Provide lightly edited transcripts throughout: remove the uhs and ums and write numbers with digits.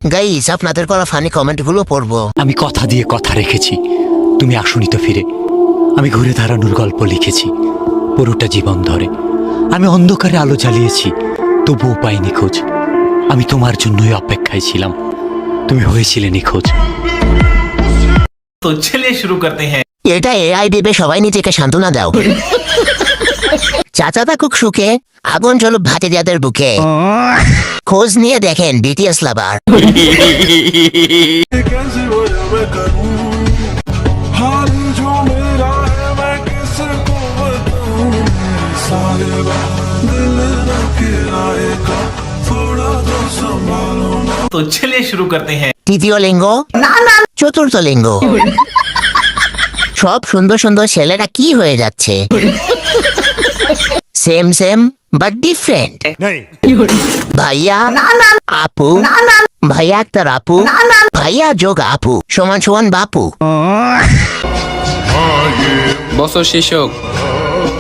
Guys আপনাদের করা funny comment গুলো পড়বো। আমি কথা দিয়ে কথা রেখেছি, তুমি আসনি তো ফিরে। আমি ঘুরে দাঁড়ানোর গল্প লিখেছি পুরোটা জীবন ধরে। আমি অন্ধকারে আলো জ্বালিয়েছি, তবুও পাইনি খোঁজ। আমি তোমার জন্যই অপেক্ষায় ছিলাম, তুমি হয়েছিলে নিখোঁজ। तो चलिए शुरू करते हैं। এটা এআই ভেবে সবাই নিজেকে সান্ত্বনা দাও। চাচা থাকুক সুখে, আগুন জ্বলুক ভাতিজাদের বুকে। খোঁজ নিয়ে দেখেন বিটিএস লাভার। तो चलिए शुरू करते हैं। তৃতীয় লিঙ্গ না চতুর্থ লিঙ্গ। সব সুন্দর সুন্দর ছেলেরা কি হয়ে যাচ্ছে? Same same but different. ভাইয়া আপু, ভাইয়া আক্তার আপু, ভাইয়া যোগ আপু সমান সমান বাপু। বছর শেষ হোক,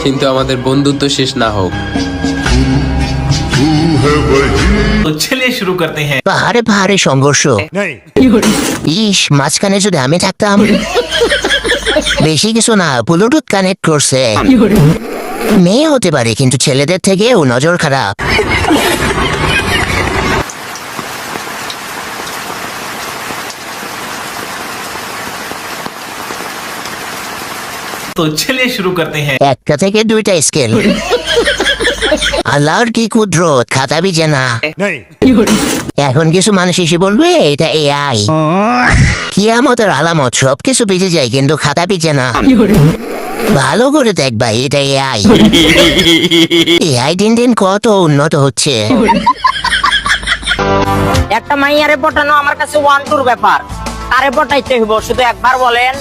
কিন্তু আমাদের বন্ধুত্ব শেষ না হোক। तो चलिए शुरू करते हैं। পাহাড়ে পাহাড়ে সংঘর্ষ। ইস মাঝখানে যদি আমি থাকতাম। বেশি কিছু না, ব্লুটুথ কানেক্ট করছে। মেয়ে হতে পারে কিন্তু ছেলেদের থেকেও নজর খারাপ। तो चलिए शुरू करते हैं। একটা থেকে দুইটা স্কেল। আল্লাহর কি কুদরত, খাতা বিজে না। এখন কিছু মানুষ এসে বলবে এটা এআই। কিয়ামতের আলামত, সবকিছু বেঁচে যায় কিন্তু খাতা বিজে না। ভালো করে দেখ ভাই, এটা এআই। এআই দিন দিন কত উন্নত হচ্ছে। একটা মাইয়ারে পটানো আমার কাছে ওয়ান টুর ব্যাপার। তারে পটাইতে হইব, শুধু একবার বলেন।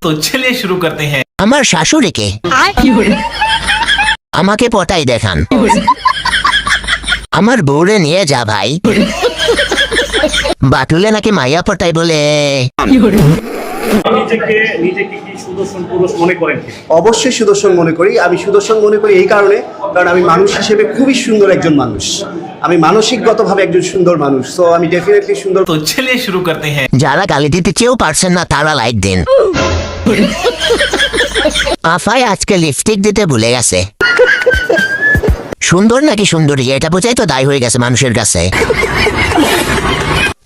तो चलिए शुरू करते हैं। আমার শাশুড়িকে আমাকে পটাই দেখান। আমার বউরে নিয়ে যা ভাই। বাটুলে নাকি মাইয়া পটাই বলে। নিজেকে কি সুদর্শন পুরুষ মনে করেন? অবশ্যই সুদর্শন মনে করি। আমি সুদর্শন মনে করি এই কারণে, কারণ আমি মানুষ হিসেবে খুবই সুন্দর একজন মানুষ। আমি মানসিকগতভাবে একজন সুন্দর মানুষ, তো আমি ডেফিনেটলি সুন্দর। तो चलिए शुरू करते हैं। যারা গালি দিতে চেয়েও পারছেন না তারা লাইক দিন। আফাই আজকে লিপস্টিক দিতে ভুলে গেছে। সুন্দর নাকি সুন্দরী এটা বোঝাই তো দায় হয়ে গেছে মানুষের কাছে।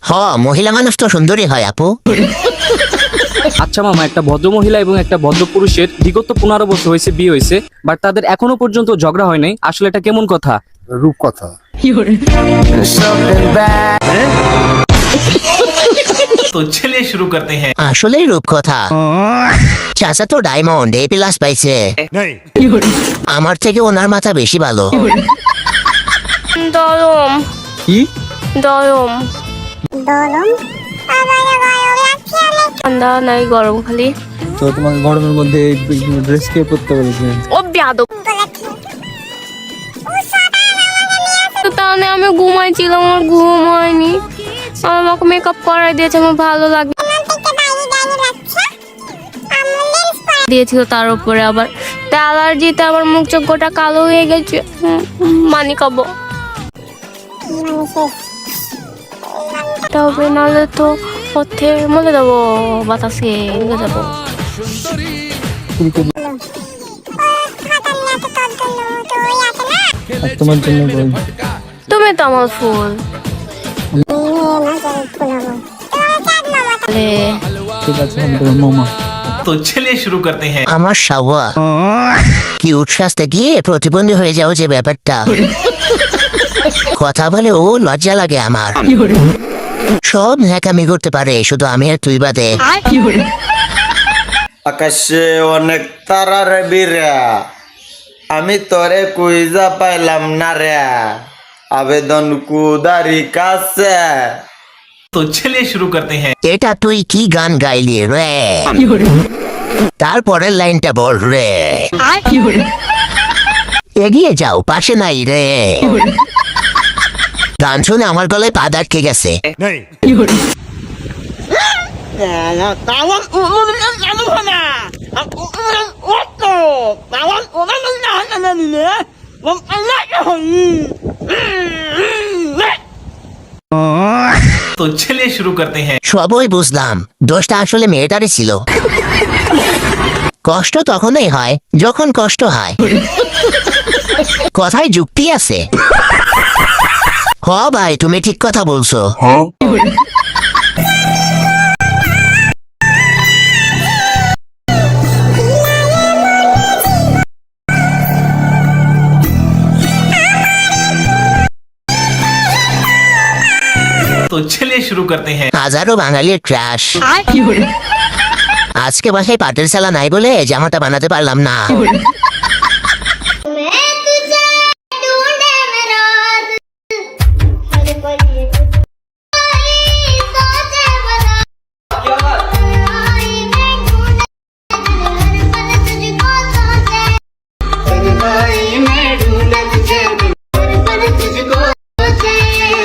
হ, মহিলা মানুষ তো সুন্দরী হয় আপু। আচ্ছা মামা, একটা ভদ্র মহিলা এবং একটা ভদ্র পুরুষের বিগত 15 বছর হয়েছে বিয়ে হয়েছে, বাট তাদের এখনো পর্যন্ত ঝগড়া হয় নাই। আসলে এটা কেমন কথা? রূপকথা। तो चलिए शुरू करते हैं। আসলেই রূপকথা। চাচা তো ডায়মন্ড এ প্লাস পাইছে। আমার থেকে ওনার মাথা বেশি ভালো। দরম কি দরম ঠান্ডা নাই, গরম খালি। তো তোমাকে গরমের মধ্যে ড্রেস কে পরতে বলেছে? ও বেয়াদব। তো তাহলে আমি ঘুমাইছিলাম, আমার ঘুম হয়নি। আমাকে মেকআপ করাই দিয়েছে, আমার ভালো লাগে দিয়েছিল। তার উপরে আবার অ্যালার্জিতে আমার মুখ চোখ গোটা কালো হয়ে গেছে। মানি খাবো তবে, নাহলে তো পথে মরে যাবো, বাতাসে নিয়ে যাবো। তোমার জন্য তুমি তো আমার ফুল। ঠিক আছে, আমি তোমার মামা। तो चलिए शुरू करते हैं। আমার সাওয়া কি উচ্ছ্বাসতে গিয়ে প্রতিবন্ধী হয়ে যাও যে ব্যাপারটা। কথা বলে ও লজ্জা লাগে আমার। সব ন্যাকামি করতে পারে, শুধু আমি আর তুই বাদে। আকাশে অনেক তারা রে বিরা, আমি তোরে কুইজা পাইলাম না রে। আবেদন কুদারি কাছে। तो चलिए शुरू करते हैं। এটা তুই কি গান গাইলি রে? তারপরের লাইনটা বল রে। এগিয়ে যাও, পাশে নাই রে। গান শুনে আমার গলায় পা আটকে গেছে। तो चलिए शुरू करते हैं। সবই বুঝলাম, দোষটা আসলে মেয়েটারই ছিল। কষ্ট তখনই হয় যখন কষ্ট হয়। কথায় যুক্তি আছে। হ ভাই, তুমি ঠিক কথা বলছো। तो चलिए शुरू करते हैं। হাজারো বাঙালির ক্রাশ। আজকে বাসায় পাটের সালা নাই বলে জামাটা বানাতে পারলাম না।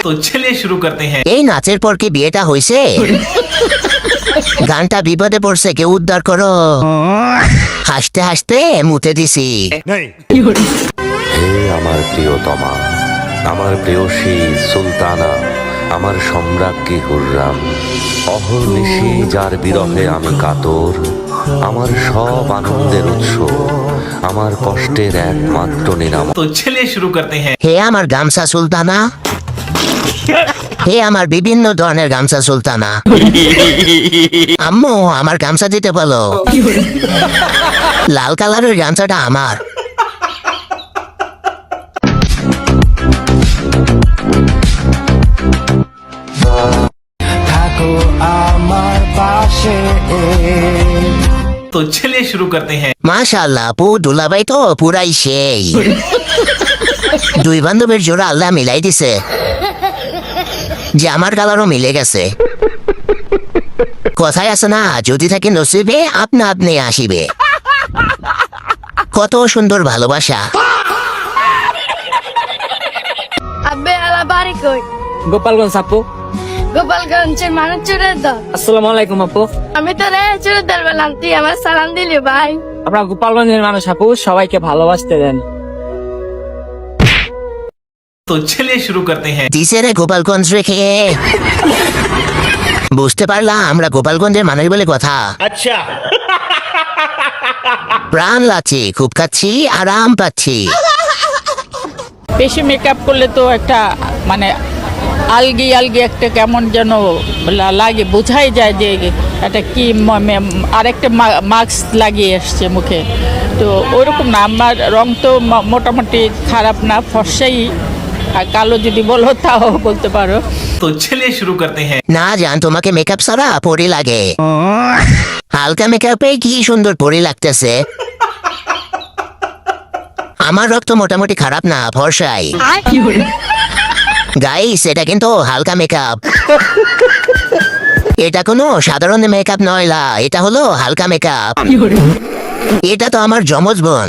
तो चलिए शुरू करते हैं। এই নাচের পর কি বিয়েটা হয়েছে? গানটা বিপদে পড়ছে, কেউ উদ্ধার করো। হাসতে হাসতে মুতে দিছি। হে আমার প্রিয়তমা, আমার প্রেয়সী সুলতানা, আমার সম্রাজ্ঞী হুররাম, অহর্নিশি যার বিরহে আমি কাতর, আমার সব আনন্দের উৎস, আমার কষ্টের একমাত্র নিরাময়। तो चलिए शुरू करते हैं। হে আমার গামছা সুলতানা, হে আমার বিভিন্ন ধরনের গামছা সুলতানা। আম্মু, আমার গামছা দিতে বলো। লাল কালারের গামছাটা আমার। तो चलिए शुरू करते हैं। মাশাআল্লাহ, পু দুলাভাই তো পুরাই সেই। দুই বান্ধবের জোড়া আল্লাহ মিলাই দিছে, যে আমার কালারও মিলে গেছে। কথায় আছে না, যদি থাকে নসিবে আপনা আপনি আসিবে। কত সুন্দর ভালোবাসা। আব্বে আলা বাড়ি কই? গোপালগঞ্জ আপু। গোপালগঞ্জের মানুষ চুরের দল। আসসালামু আলাইকুম আপু। আমি তো রে চুরের দল বললাম, তুই আমার সালাম দিলি ভাই। আপনার গোপালগঞ্জের মানুষ আপু, সবাইকে ভালোবাসতে দেন। तो चलिए शुरू करते हैं। দিছে রে গোপালগঞ্জ রেখে। বুঝতে পারলাম আমরা গোপালগঞ্জের মানুষ বলে কথা। আচ্ছা, প্রাণ লাগছে, খুব খাচ্ছি, আরাম পাচ্ছি। বেশি মেকআপ করলে তো একটা মানে আলগি আলগি একটা কেমন যেন লাগে, বোঝাই যায় যে এটা কি আরেকটা মাস্ক লাগিয়ে এসছে মুখে। তো ওরকম না, আমার রং তো মোটামুটি খারাপ না, ফর্সাই। আর কালো যদি বলো তাও বলতে পারো। तो चलिए शुरू करते हैं। না জান, তোমাকে মেকআপ ছাড়া পরি লাগে। হালকা মেকআপে কি সুন্দর পরি লাগতেছে। আমার রক্ত মোটামুটি খারাপ না, ফর্সাই। গাইস, এটা কিন্তু হালকা মেকআপ। এটা কোনো সাধারণ মেকআপ নয়, এটা হলো হালকা মেকআপ। এটা তো আমার যমজ বোন।